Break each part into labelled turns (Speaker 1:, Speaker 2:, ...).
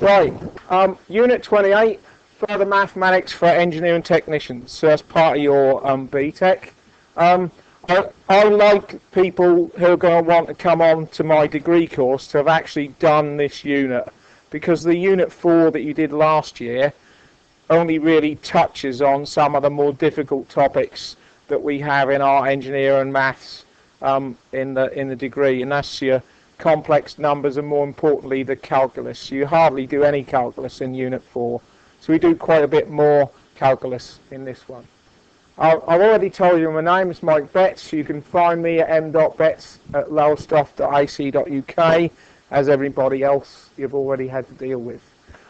Speaker 1: Right, Unit 28, further mathematics for engineering technicians. So that's part of your BTEC. I like people who are going to want to come on to my degree course to have actually done this unit, because the Unit 4 that you did last year only really touches on some of the more difficult topics that we have in our engineering and maths in the degree, and that's your complex numbers and, more importantly, the calculus. You hardly do any calculus in Unit 4, so we do quite a bit more calculus in this one. I've already told you my name is Mike Betts. You can find me at m.betts@lowestoft.ac.uk, as everybody else you've already had to deal with.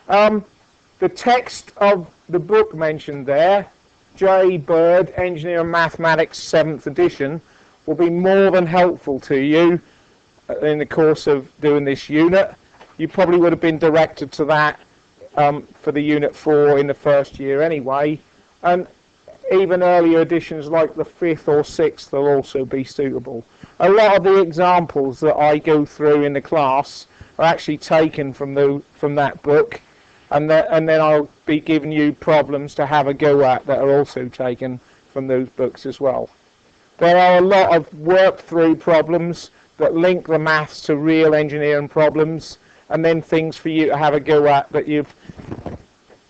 Speaker 1: The text of the book mentioned there, J. Bird, Engineering Mathematics 7th edition, will be more than helpful to you in the course of doing this unit. You probably would have been directed to that for the Unit 4 in the first year anyway, and even earlier editions like the 5th or 6th will also be suitable. A lot of the examples that I go through in the class are actually taken from that book, and then I'll be giving you problems to have a go at that are also taken from those books as well. There are a lot of work through problems that link the maths to real engineering problems, and then things for you to have a go at that you've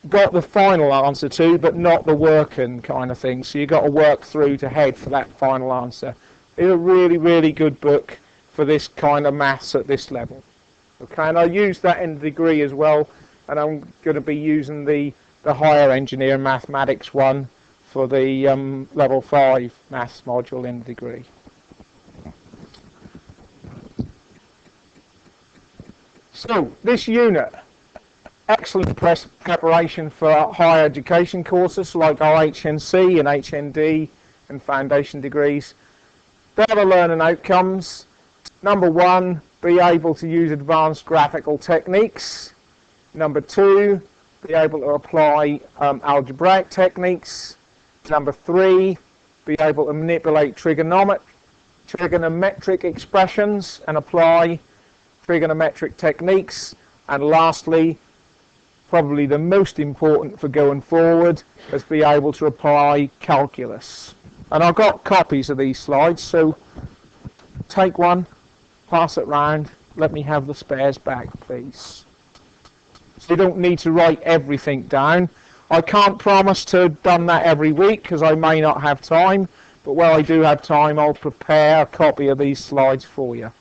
Speaker 1: got the final answer to but not the working kind of thing, so you've got to work through to head for that final answer. It's a really, really good book for this kind of maths at this level. Okay, and I use that in the degree as well, and I'm going to be using the higher engineering mathematics one for the level 5 maths module in the degree. So this unit, excellent preparation for higher education courses like our HNC and HND and foundation degrees. They're the learning outcomes. Number 1, be able to use advanced graphical techniques. Number 2, be able to apply algebraic techniques. Number 3, be able to manipulate trigonometric expressions and apply trigonometric techniques. And lastly, probably the most important for going forward, is be able to apply calculus. And I've got copies of these slides, so take one, pass it round, let me have the spares back, please. So you don't need to write everything down. I can't promise to have done that every week because I may not have time, but where I do have time, I'll prepare a copy of these slides for you.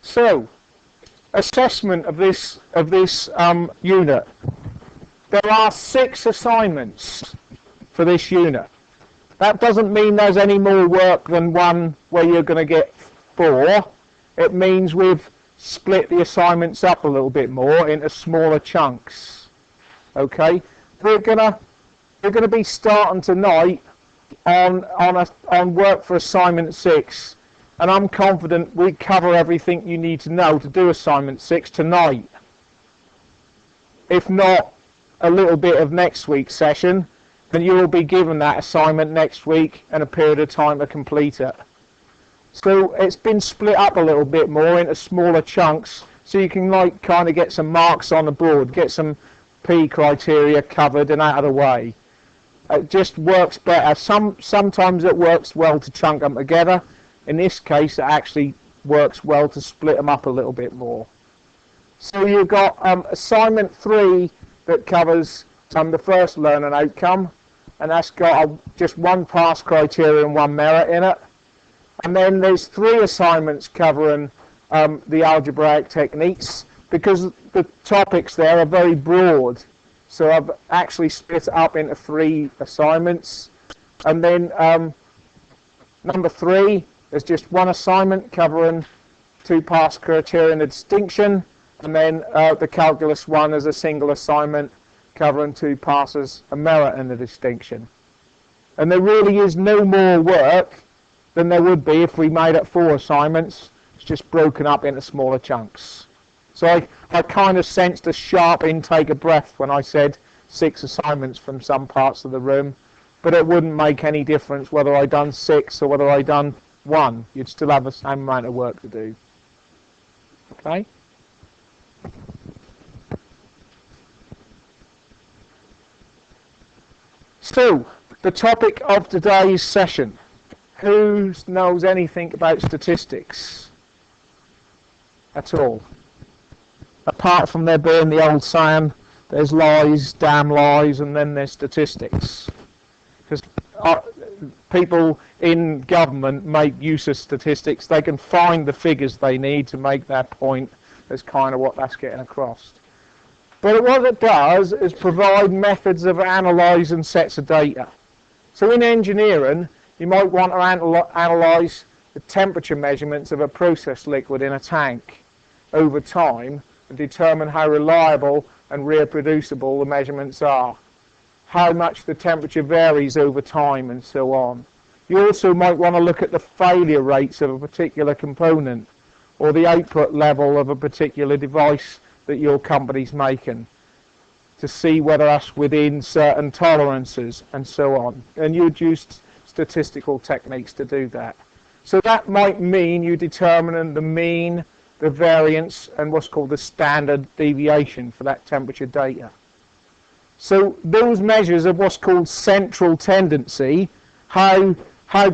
Speaker 1: So, assessment of this unit. There are 6 assignments for this unit. That doesn't mean there's any more work than one where you're going to get 4. It means we've split the assignments up a little bit more into smaller chunks. Okay, we're gonna be starting tonight on work for assignment 6. And I'm confident we cover everything you need to know to do assignment 6 tonight. If not a little bit of next week's session, then you will be given that assignment next week and a period of time to complete it. So it's been split up a little bit more into smaller chunks, so you can kind of get some marks on the board, get some P criteria covered and out of the way. It just works better. Sometimes it works well to chunk them together. In this case, it actually works well to split them up a little bit more. So you've got assignment 3 that covers the first learning outcome, and that's got just 1 pass criteria and 1 merit in it. And then there's 3 assignments covering the algebraic techniques, because the topics there are very broad. So I've actually split it up into 3 assignments. And then number 3, there's just 1 assignment covering 2 pass criteria and a distinction, and then the calculus one is a single assignment covering 2 passes, a merit and a distinction. And there really is no more work than there would be if we made it 4 assignments. It's just broken up into smaller chunks. So I kind of sensed a sharp intake of breath when I said 6 assignments from some parts of the room, but it wouldn't make any difference whether I done 6 or whether I done 1. You'd still have the same amount of work to do. Okay? So, the topic of today's session. Who knows anything about statistics at all? Apart from there being the old saying, there's lies, damn lies, and then there's statistics. Because people in government make use of statistics. They can find the figures they need to make their point. That's kind of what that's getting across. But what it does is provide methods of analysing sets of data. So in engineering, you might want to analyse the temperature measurements of a process liquid in a tank over time and determine how reliable and reproducible the measurements are, how much the temperature varies over time, and so on. You also might want to look at the failure rates of a particular component or the output level of a particular device that your company's making to see whether that's within certain tolerances and so on. And you'd use statistical techniques to do that. So that might mean you determine the mean, the variance, and what's called the standard deviation for that temperature data. So those measures of what's called central tendency, how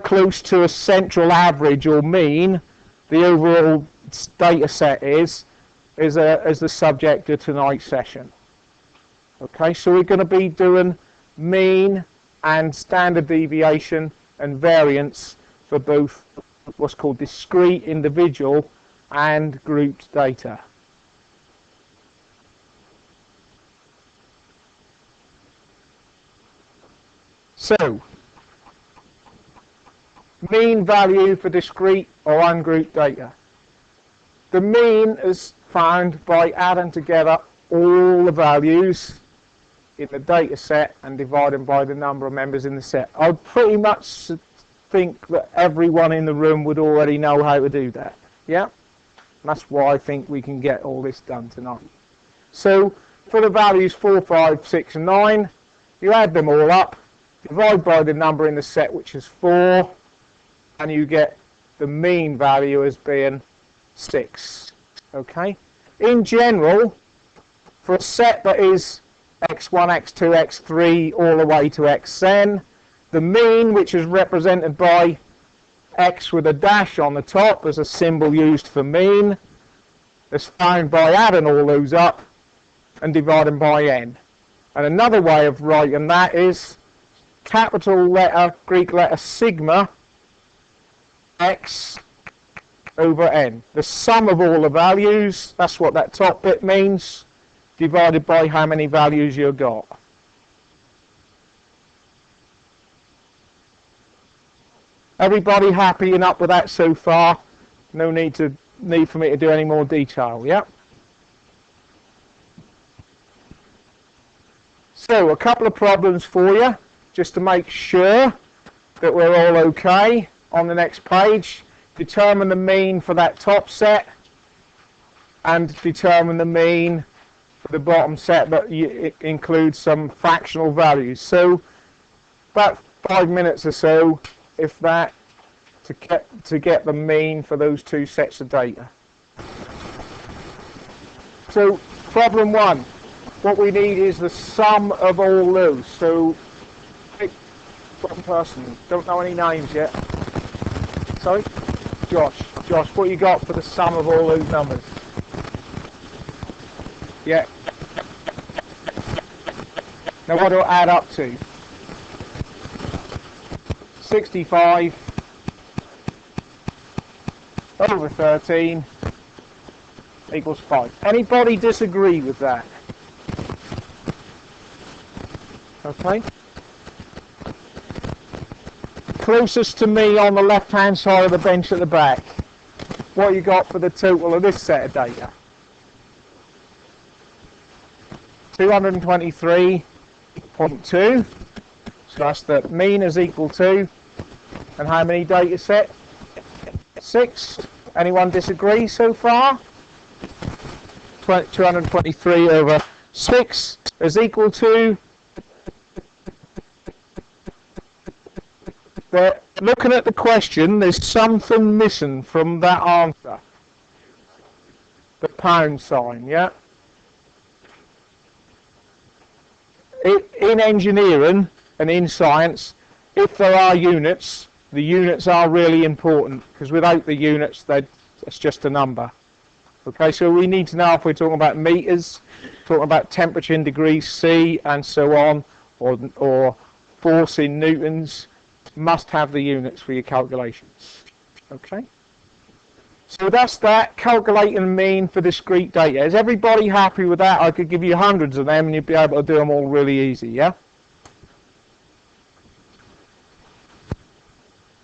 Speaker 1: close to a central average or mean the overall data set is the subject of tonight's session. Okay, so we're going to be doing mean and standard deviation and variance for both what's called discrete, individual, and grouped data. So, mean value for discrete or ungrouped data. The mean is found by adding together all the values in the data set and dividing by the number of members in the set. I pretty much think that everyone in the room would already know how to do that. Yeah? That's why I think we can get all this done tonight. So, for the values 4, 5, 6, and 9, you add them all up, divide by the number in the set, which is 4, and you get the mean value as being 6. Okay? In general, for a set that is x1, x2, x3, all the way to xn, the mean, which is represented by x with a dash on the top as a symbol used for mean, is found by adding all those up and dividing by n. And another way of writing that is capital letter, Greek letter sigma, x over n. The sum of all the values, that's what that top bit means, divided by how many values you've got. Everybody happy and up with that so far? No need for me to do any more detail, yeah? So, a couple of problems for you, just to make sure that we're all okay. On the next page, determine the mean for that top set and determine the mean for the bottom set, but it includes some fractional values. So, about 5 minutes or so, if that, to get the mean for those two sets of data. So, problem 1, what we need is the sum of all those. So, pick one person, don't know any names yet. Sorry? Josh, what you got for the sum of all those numbers? Yeah. Now what do I add up to? 65 over 13 equals 5. Anybody disagree with that? Okay. Closest to me on the left hand side of the bench at the back. What you got for the total of this set of data? 223.2. So that's the mean is equal to, and how many data set? 6. Anyone disagree so far? 223 over 6 is equal to the looking at the question, there's something missing from that answer. The pound sign, yeah? In engineering and in science, if there are units, the units are really important, because without the units, it's just a number. Okay, so we need to know if we're talking about meters, talking about temperature in degrees C, and so on, or force in newtons, must have the units for your calculations. Okay, so that's that, calculating mean for discrete data. Is everybody happy with that? I could give you hundreds of them and you'd be able to do them all really easy, yeah?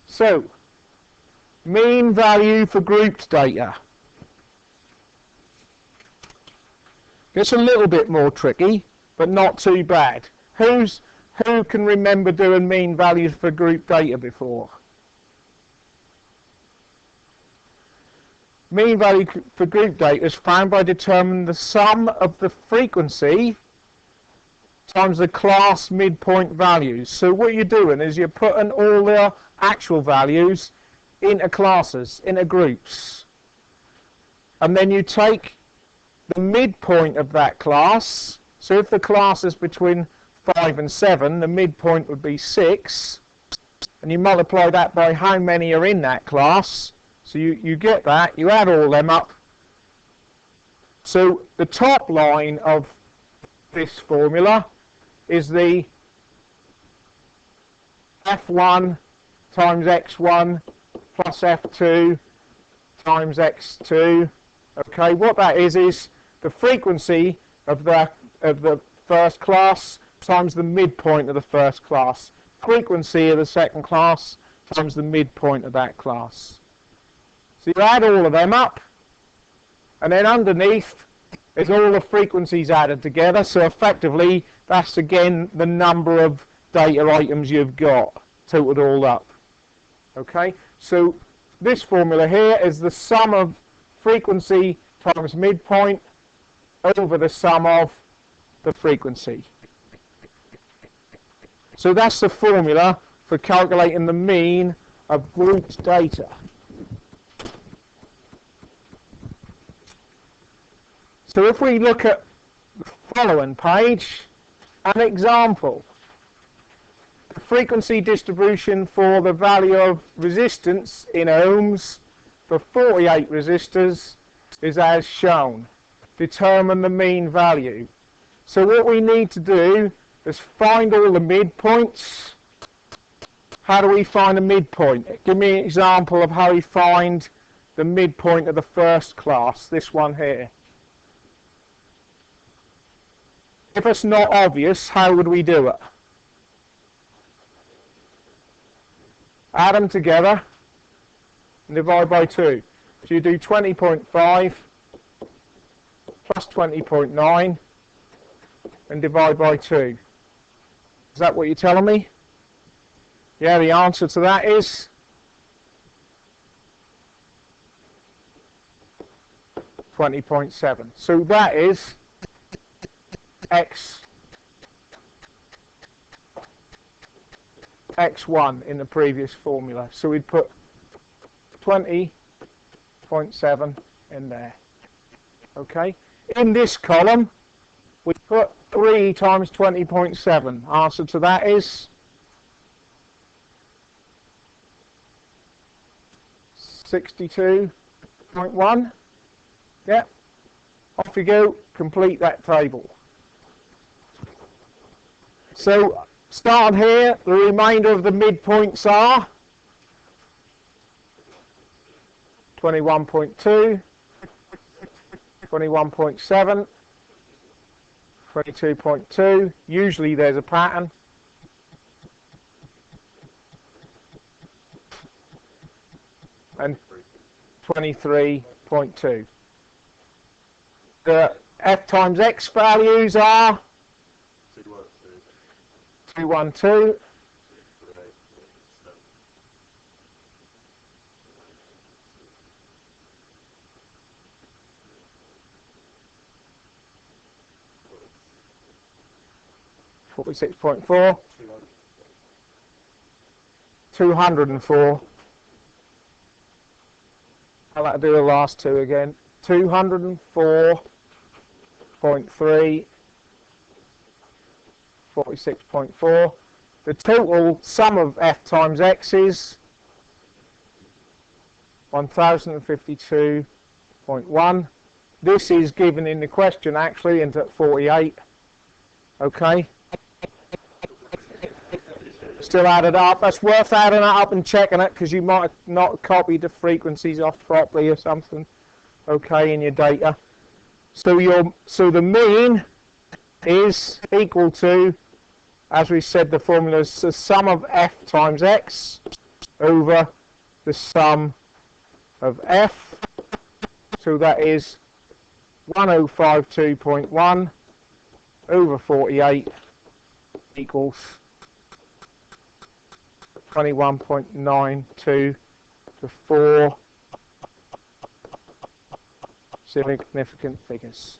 Speaker 1: So, mean value for grouped data. It's a little bit more tricky, but not too bad. Who can remember doing mean values for group data before? Mean value for group data is found by determining the sum of the frequency times the class midpoint values. So what you're doing is you're putting all the actual values into classes, into groups. And then you take the midpoint of that class. So if the class is between 5 and 7, the midpoint would be 6, and you multiply that by how many are in that class. So you get that, you add all them up. So the top line of this formula is the f1 times x1 plus f2 times x2. Okay, what that is the frequency of the first class times the midpoint of the first class. Frequency of the second class times the midpoint of that class. So you add all of them up, and then underneath is all the frequencies added together. So effectively, that's again the number of data items you've got totaled all up. Okay, so this formula here is the sum of frequency times midpoint over the sum of the frequency. So that's the formula for calculating the mean of grouped data. So if we look at the following page, an example. The frequency distribution for the value of resistance in ohms for 48 resistors is as shown. Determine the mean value. So what we need to do is find all the midpoints. How do we find a midpoint? Give me an example of how we find the midpoint of the first class, this one here. If it's not obvious, how would we do it? Add them together and divide by 2. So you do 20.5 plus 20.9 and divide by 2. Is that what you're telling me? Yeah, the answer to that is 20.7. So that is x1 in the previous formula. So we'd put 20.7 in there. Okay. In this column, we put 3 times 20.7. Answer to that is 62.1. Yeah. Off you go. Complete that table. So start here. The remainder of the midpoints are 21.2, 21.7, 22.2. Usually there's a pattern. And 23.2. The f times x values are 212. 46.4. 204. I'll have to do the last two again. 204.3, 46.4. The total sum of f times x is 1052.1. This is given in the question actually into 48. Okay. Still added up. That's worth adding it up and checking it, because you might have not copied the frequencies off properly or something. Okay, in your data. So the mean is equal to, as we said, the formula is the sum of f times x over the sum of f. So that is 1052.1 over 48 equals 21.92 to 4 significant figures.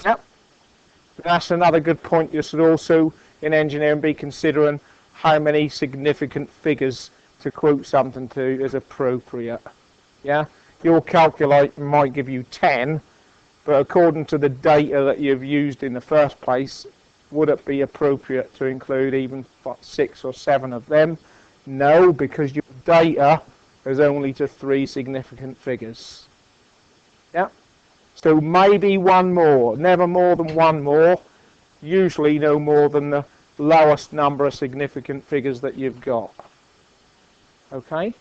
Speaker 1: Yep. That's another good point. You should also, in engineering, be considering how many significant figures to quote something to is appropriate. Yeah. Your calculator might give you 10, but according to the data that you've used in the first place, would it be appropriate to include even 6 or 7 of them? No, because your data is only to 3 significant figures. Yeah. So maybe one more, never more than one more, usually no more than the lowest number of significant figures that you've got. Okay?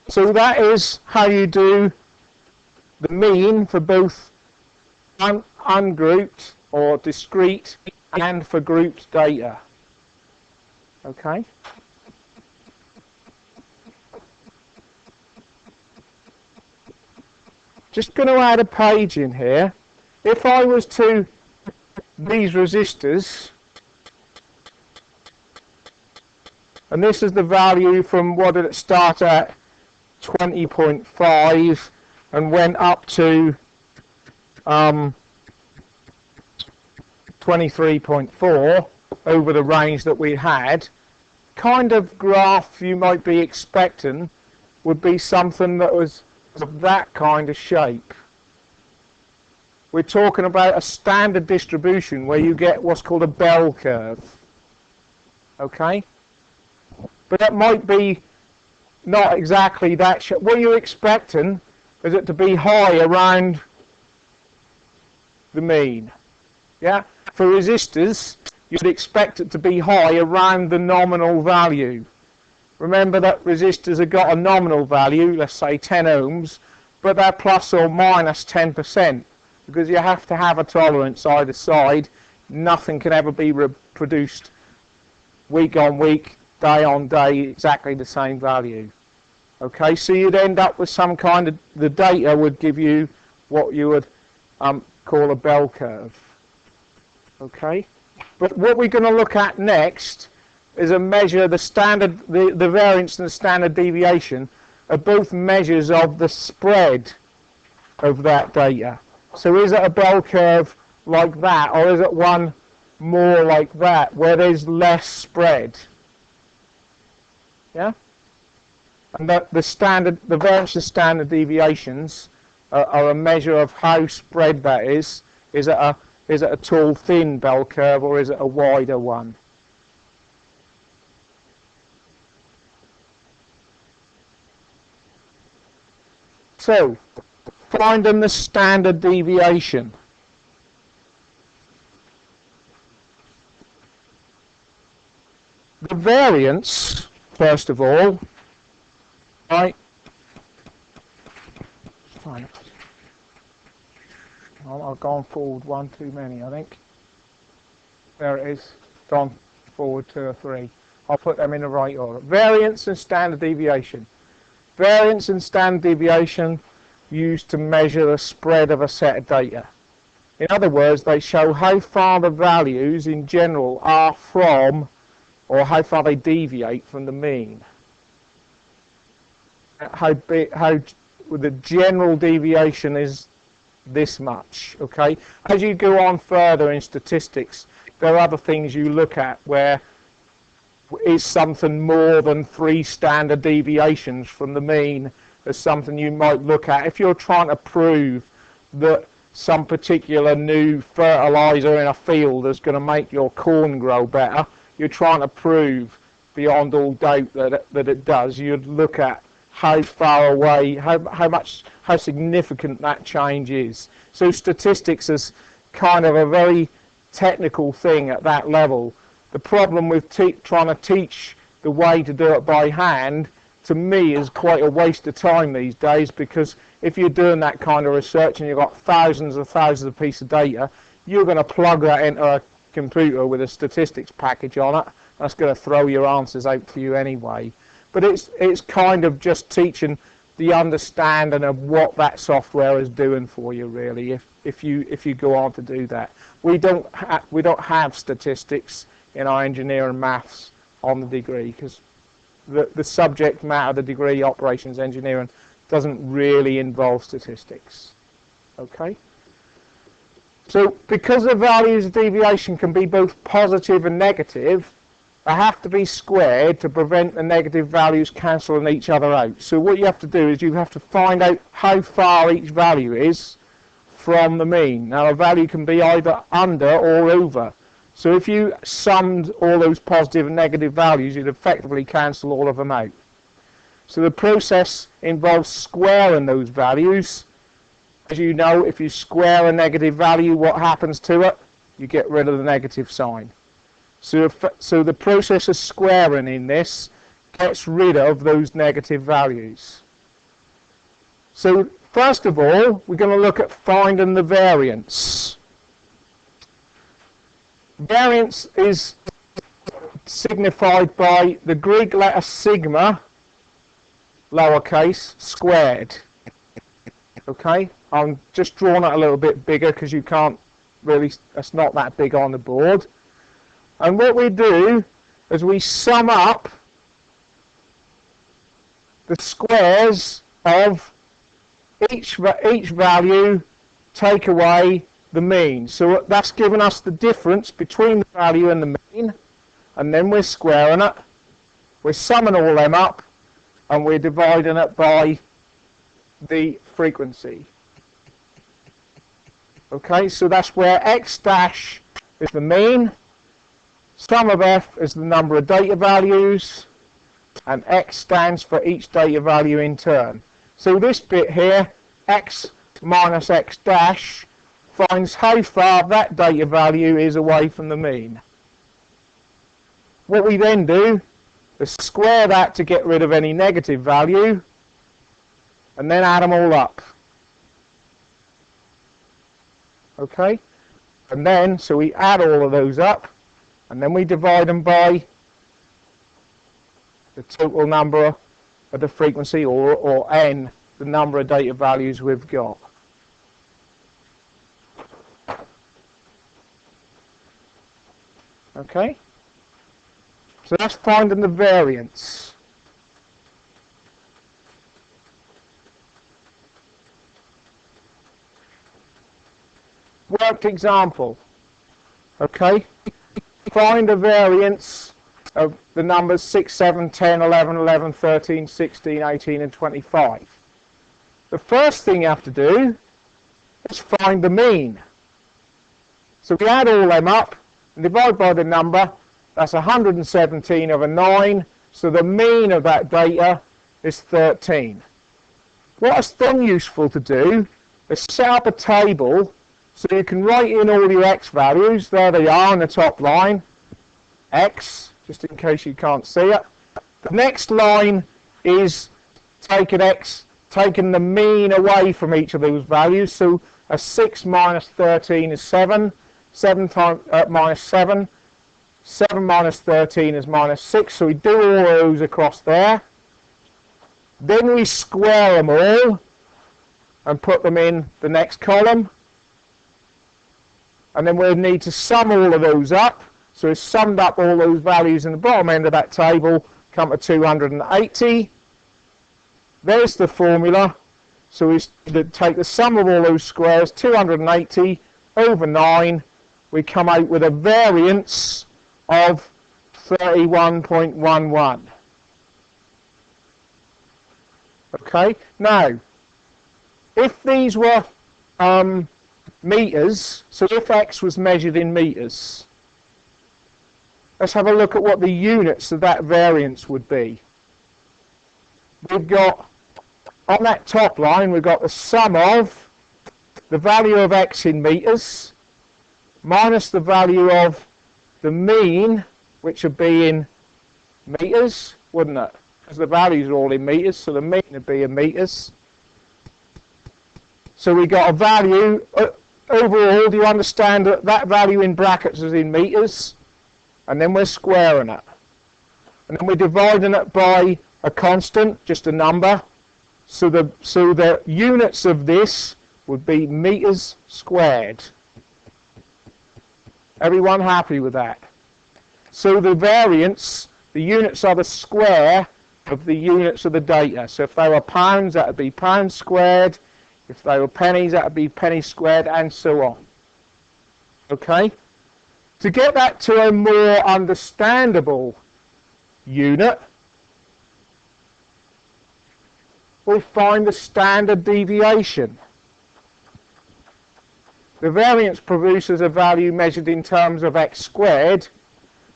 Speaker 1: So that is how you do the mean for both ungrouped or discrete and for grouped data. Okay? Just going to add a page in here. If I was to these resistors, and this is the value from, what did it start at, 20.5 and went up to 23.4 over the range that we had, kind of graph you might be expecting would be something that was of that kind of shape. We're talking about a standard distribution where you get what's called a bell curve. Okay? But that might be not exactly that shape. What you're expecting is it to be high around the mean. Yeah? For resistors, you'd expect it to be high around the nominal value. Remember that resistors have got a nominal value, let's say 10 ohms, but they're plus or minus 10%, because you have to have a tolerance either side. Nothing can ever be reproduced week on week, day on day, exactly the same value. Okay, so you'd end up with some kind of, the data would give you what you would call a bell curve. Okay, but what we're going to look at next is a measure, the standard, the variance and the standard deviation are both measures of the spread of that data. So is it a bell curve like that, or is it one more like that, where there's less spread? Yeah? And the standard, the variance and standard deviations are a measure of how spread that is. Is it a tall, thin bell curve, or is it a wider one? So, finding the standard deviation. The variance, first of all, right? Fine. I've gone forward one too many, I think. There it is. Gone forward 2 or 3. I'll put them in the right order. Variance and standard deviation. Variance and standard deviation used to measure the spread of a set of data. In other words, they show how far the values in general are from, or how far they deviate from the mean. How the general deviation is this much. Okay. As you go on further in statistics, there are other things you look at where is something more than 3 standard deviations from the mean. There's something you might look at if you're trying to prove that some particular new fertilizer in a field is going to make your corn grow better. You're trying to prove beyond all doubt that it does. You'd look at how far away, how significant that change is. So statistics is kind of a very technical thing at that level. The problem with trying to teach the way to do it by hand, to me, is quite a waste of time these days, because if you're doing that kind of research and you've got thousands and thousands of pieces of data, you're going to plug that into a computer with a statistics package on it. That's going to throw your answers out to you anyway. But it's kind of just teaching the understanding of what that software is doing for you, really, if you go on to do that. We don't have statistics in our engineering maths on the degree, because the subject matter of the degree, operations engineering, doesn't really involve statistics. Okay? So because the values of deviation can be both positive and negative, they have to be squared to prevent the negative values cancelling each other out. So what you have to do is you have to find out how far each value is from the mean. Now a value can be either under or over. So if you summed all those positive and negative values, you'd effectively cancel all of them out. So the process involves squaring those values. As you know, if you square a negative value, what happens to it? You get rid of the negative sign. So the process of squaring in this gets rid of those negative values. So first of all, we're going to look at finding the variance. Variance is signified by the Greek letter sigma, lowercase, squared. Okay, I'm just drawing it a little bit bigger because you can't really, it's not that big on the board. And what we do is we sum up the squares of each value, take away the mean. So that's giving us the difference between the value and the mean, and then we're squaring it. We're summing all them up, and we're dividing it by the frequency. Okay, so that's where x dash is the mean, sum of f is the number of data values, and x stands for each data value in turn. So this bit here, x minus x dash, finds how far that data value is away from the mean. What we then do is square that to get rid of any negative value, and then add them all up. Okay? And then, so we add all of those up, and then we divide them by the total number of the frequency, or n, the number of data values we've got. Okay? So that's finding the variance. Worked example. Okay? Find the variance of the numbers 6, 7, 10, 11, 11, 13, 16, 18 and 25. The first thing you have to do is find the mean. So we add all them up and divide by the number. That's 117 over 9. So the mean of that data is 13. What it's then useful to do is set up a table so you can write in all your x values. There they are on the top line. X, just in case you can't see it. The next line is taking the mean away from each of those values. So a 6 minus 13 is 7. 7 times minus 7. 7 minus 13 is minus 6. So we do all those across there. Then we square them all and put them in the next column. And then we'll need to sum all of those up. So we've summed up all those values in the bottom end of that table, come to 280. There's the formula. So we take the sum of all those squares, 280 over 9, we come out with a variance of 31.11. Okay, now if these were meters, so if x was measured in meters, let's have a look at what the units of that variance would be. We've got, on that top line, we've got the sum of the value of x in meters minus the value of the mean, which would be in meters, wouldn't it? Because the values are all in meters, so the mean would be in meters. So we got a value, overall, do you understand that that value in brackets is in meters? And then we're squaring it. And then we're dividing it by a constant, just a number. So the units of this would be meters squared. Everyone happy with that? So the variance, the units are the square of the units of the data. So if they were pounds, that would be pounds squared. If they were pennies, that would be pennies squared, and so on. Okay? To get that to a more understandable unit, we'll find the standard deviation. The variance produces a value measured in terms of x squared.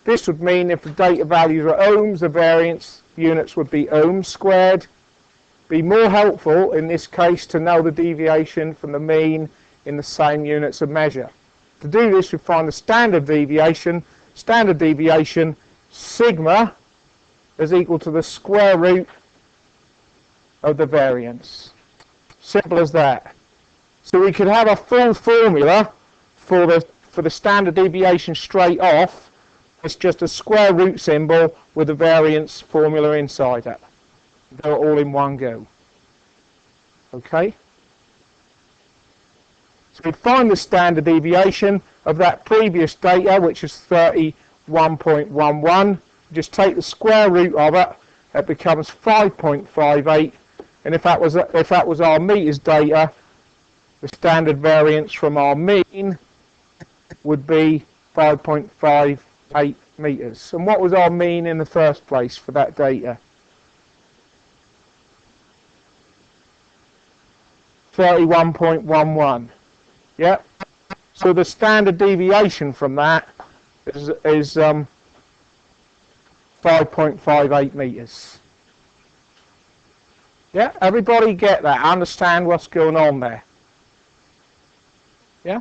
Speaker 1: This would mean if the data values are ohms, the variance units would be ohms squared. Be more helpful in this case to know the deviation from the mean in the same units of measure. To do this, we find the standard deviation. Standard deviation, sigma, is equal to the square root of the variance. Simple as that. So we could have a full formula for the standard deviation straight off. It's just a square root symbol with a variance formula inside it. Do it all in one go. Okay? So we find the standard deviation of that previous data, which is 31.11. Just take the square root of it. It becomes 5.58. And if that was our meters data, the standard variance from our mean would be 5.58 meters. And what was our mean in the first place for that data? 31.11. Yeah. So the standard deviation from that is 5.58 meters. Yeah. Everybody get that? Understand what's going on there? Yeah.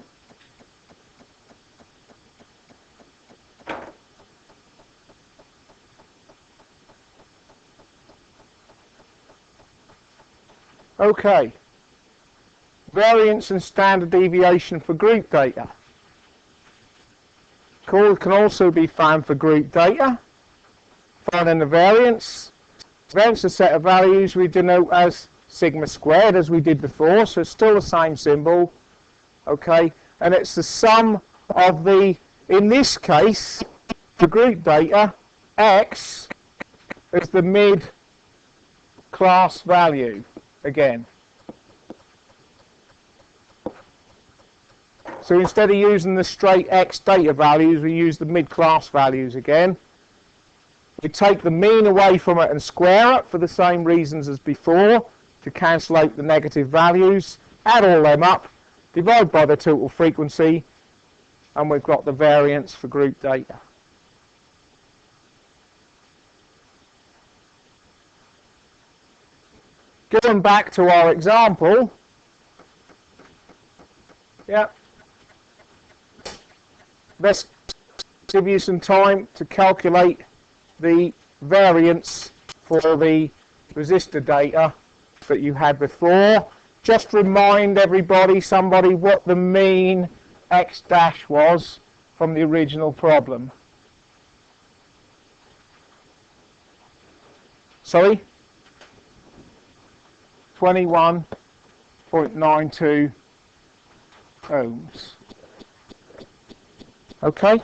Speaker 1: Okay. Variance and standard deviation for group data. Can also be found for group data. Finding the variance. Variance is a set of values we denote as sigma squared as we did before, so it's still the same symbol. Okay, and it's the sum of the, in this case, for group data, x is the mid-class value again. So instead of using the straight x data values, we use the mid-class values again. We take the mean away from it and square it for the same reasons as before, to cancel out the negative values, add all them up, divide by the total frequency, and we've got the variance for group data. Going back to our example, yeah, let's give you some time to calculate the variance for the resistor data that you had before. Just remind everybody, somebody, what the mean x dash was from the original problem. Sorry? 21.92 ohms. Okay?